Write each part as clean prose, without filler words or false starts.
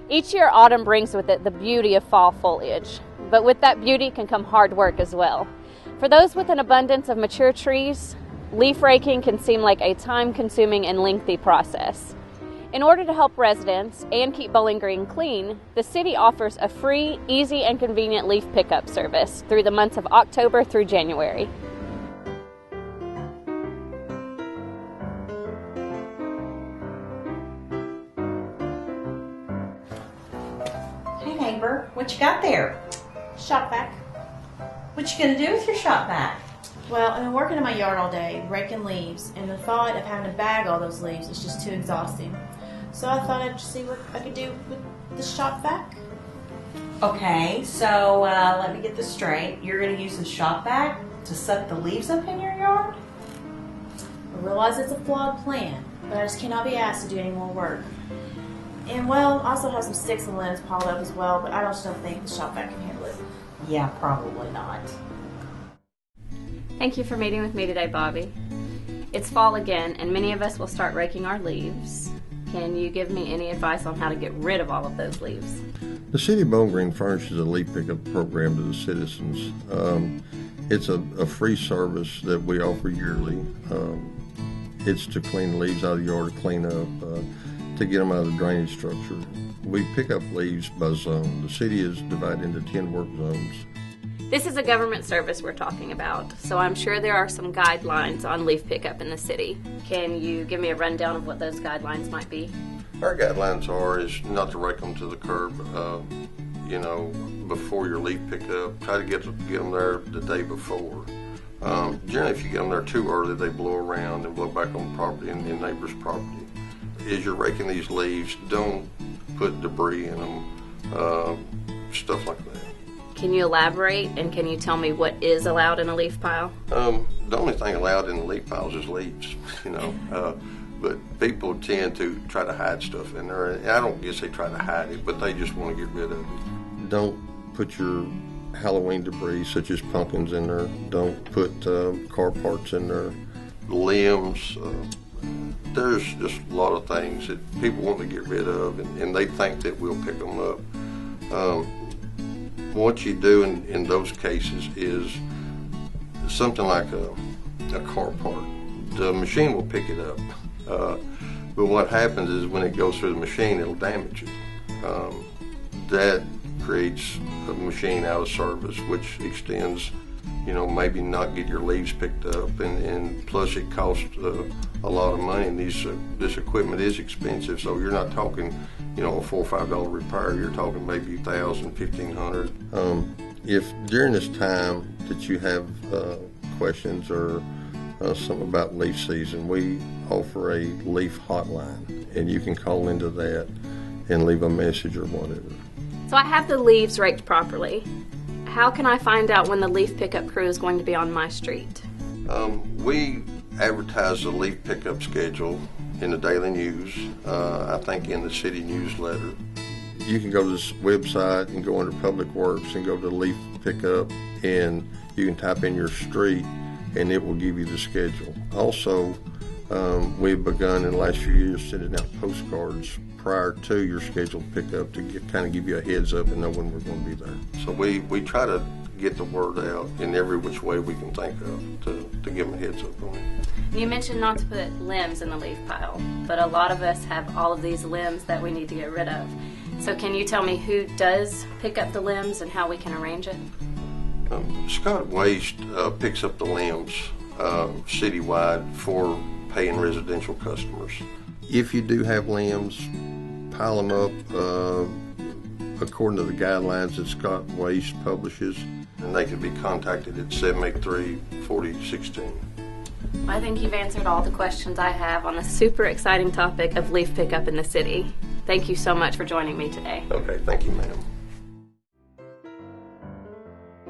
Each year, autumn brings with it the beauty of fall foliage, but with that beauty can come hard work as well. For those with an abundance of mature trees, leaf raking can seem like a time-consuming and lengthy process. In order to help residents and keep Bowling Green clean, the city offers a free, easy, and convenient leaf pickup service through the months of October through January. What you got there? Shop vac. What you gonna do with your shop vac? Well, I've been working in my yard all day, raking leaves, and the thought of having to bag all those leaves is just too exhausting. So I thought I'd see what I could do with the shop vac. Okay, so let me get this straight. You're gonna use the shop vac to suck the leaves up in your yard? I realize it's a flawed plan, but I just cannot be asked to do any more work. And well, I also have some sticks and limbs piled up as well, but I just don't think the shop vac can handle it. Yeah, probably not. Thank you for meeting with me today, Bobby. It's fall again, and many of us will start raking our leaves. Can you give me any advice on how to get rid of all of those leaves? The City of Bowling Green furnishes a leaf pickup program to the citizens. It's a free service that we offer yearly. It's to clean leaves out of the yard, to clean up, to get them out of the drainage structure. We pick up leaves by zone. The city is divided into 10 work zones. This is a government service we're talking about, so I'm sure there are some guidelines on leaf pickup in the city. Can you give me a rundown of what those guidelines might be? Our guidelines is not to rake them to the curb, before your leaf pickup. Try to get them there the day before. Generally, if you get them there too early, they blow around and blow back on the property and neighbor's property. As you're raking these leaves, don't put debris in them, stuff like that. Can you elaborate, and can you tell me what is allowed in a leaf pile? The only thing allowed in the leaf piles is leaves, but people tend to try to hide stuff in there. And I don't guess they try to hide it, but they just want to get rid of it. Don't put your Halloween debris, such as pumpkins, in there. Don't put car parts in there. Limbs. There's just a lot of things that people want to get rid of, and they think that we'll pick them up. What you do in those cases is something like a car part. The machine will pick it up, but what happens is when it goes through the machine, it'll damage it. That creates a machine out of service, which extends, maybe not get your leaves picked up, and plus it costs a lot of money, and this equipment is expensive, so you're not talking, a $4 or $5 repair, you're talking maybe $1,000, $1,500. If during this time that you have questions or something about leaf season, we offer a leaf hotline, and you can call into that and leave a message or whatever. So I have the leaves raked properly. How can I find out when the leaf pickup crew is going to be on my street? We advertise the leaf pickup schedule in the Daily News, I think in the city newsletter. You can go to this website and go under Public Works and go to leaf pickup, and you can type in your street and it will give you the schedule. Also, we've begun in the last few years sending out postcards prior to your scheduled pickup to kind of give you a heads up and know when we're going to be there. So we try to get the word out in every which way we can think of to give them a heads up on it. You mentioned not to put limbs in the leaf pile, but a lot of us have all of these limbs that we need to get rid of. So can you tell me who does pick up the limbs and how we can arrange it? Scott Waste picks up the limbs citywide for paying residential customers. If you do have limbs, pile them up according to the guidelines that Scott Waste publishes, and they can be contacted at 783-4016. I think you've answered all the questions I have on the super exciting topic of leaf pickup in the city. Thank you so much for joining me today. Okay, thank you, ma'am.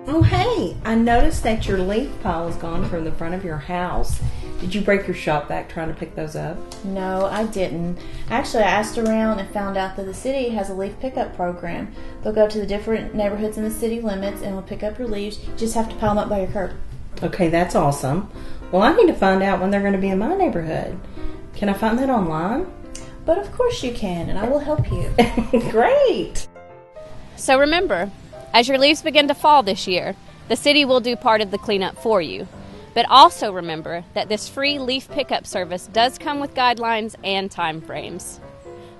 Oh, hey, I noticed that your leaf pile is gone from the front of your house. Did you break your shop vac trying to pick those up? No, I didn't. Actually, I asked around and found out that the city has a leaf pickup program. They'll go to the different neighborhoods in the city limits and will pick up your leaves. You just have to pile them up by your curb. Okay, that's awesome. Well, I need to find out when they're going to be in my neighborhood. Can I find that online? But of course you can, and I will help you. Great! So remember, as your leaves begin to fall this year, the city will do part of the cleanup for you. But also remember that this free leaf pickup service does come with guidelines and time frames.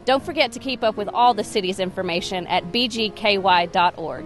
Don't forget to keep up with all the city's information at bgky.org.